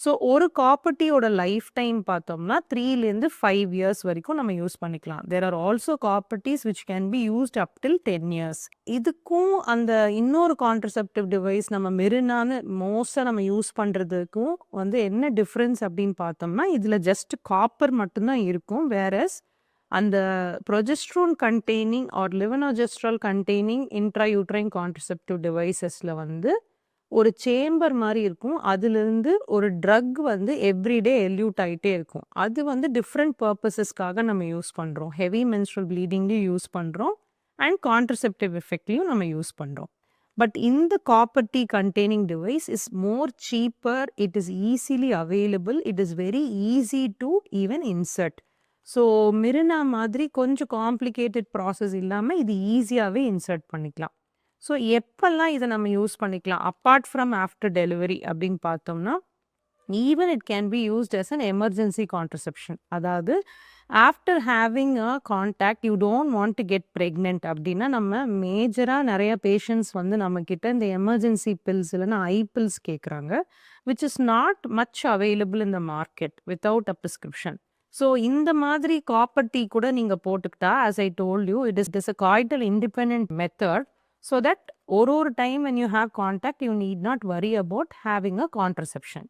So ஒரு காப்பர்ட்டியோட life time பார்த்தோம்னா 3லேருந்து 5 years வரைக்கும் நம்ம யூஸ் பண்ணிக்கலாம். There are also copper Ts which can be used up till 10 years. இதுக்கும் அந்த இன்னொரு கான்ட்ரசெப்டிவ் டிவைஸ் நம்ம மெரினான்னு மோஸ்ட்டாக நம்ம யூஸ் பண்ணுறதுக்கும் வந்து என்ன டிஃப்ரென்ஸ் அப்படின்னு பார்த்தோம்னா இதில் ஜஸ்ட் காப்பர் மட்டும்தான் இருக்கும். வேறஸ் அந்த progesterone containing or levonorgestrel containing intrauterine contraceptive டிவைசஸில் வந்து ஒரு சேம்பர் மாதிரி இருக்கும். அதிலிருந்து ஒரு ட்ரக் வந்து எவ்ரிடே எல்யூட் ஆகிட்டே இருக்கும். அது வந்து டிஃப்ரெண்ட் பர்பஸஸ்க்காக நம்ம யூஸ் பண்ணுறோம். ஹெவி மென்ஸ்ட்ரல் ப்ளீடிங்லேயும் யூஸ் பண்ணுறோம் அண்ட் கான்ட்ரசெப்டிவ் எஃபெக்ட்லையும் நம்ம யூஸ் பண்ணுறோம். பட் இந்த copper T containing device is more cheaper, it is easily available, it is very easy to even insert. So Mirena மாதிரி கொஞ்சம் காம்ப்ளிகேட்டட் ப்ராசஸ் இல்லாமல் இது ஈஸியாகவே இன்சர்ட் பண்ணிக்கலாம். ஸோ எப்பெல்லாம் இதை நம்ம யூஸ் பண்ணிக்கலாம் அப்பார்ட் ஃப்ரம் ஆஃப்டர் டெலிவரி அப்படின்னு பார்த்தோம்னா even it can be used as an emergency contraception. அதாவது after having a contact you don't want to get pregnant அப்படின்னா நம்ம மேஜராக நிறைய பேஷண்ட்ஸ் வந்து நம்மக்கிட்ட இந்த எமர்ஜென்சி பில்ஸ் இல்லைன்னா பில்ஸ் கேட்குறாங்க which is not much available in the market without a prescription. So இந்த மாதிரி காப்பர் டீ கூட நீங்கள் போட்டுக்கிட்டா as I told you it is a coital independent method so that ஒரு time when you have contact you need not worry about having a contraception.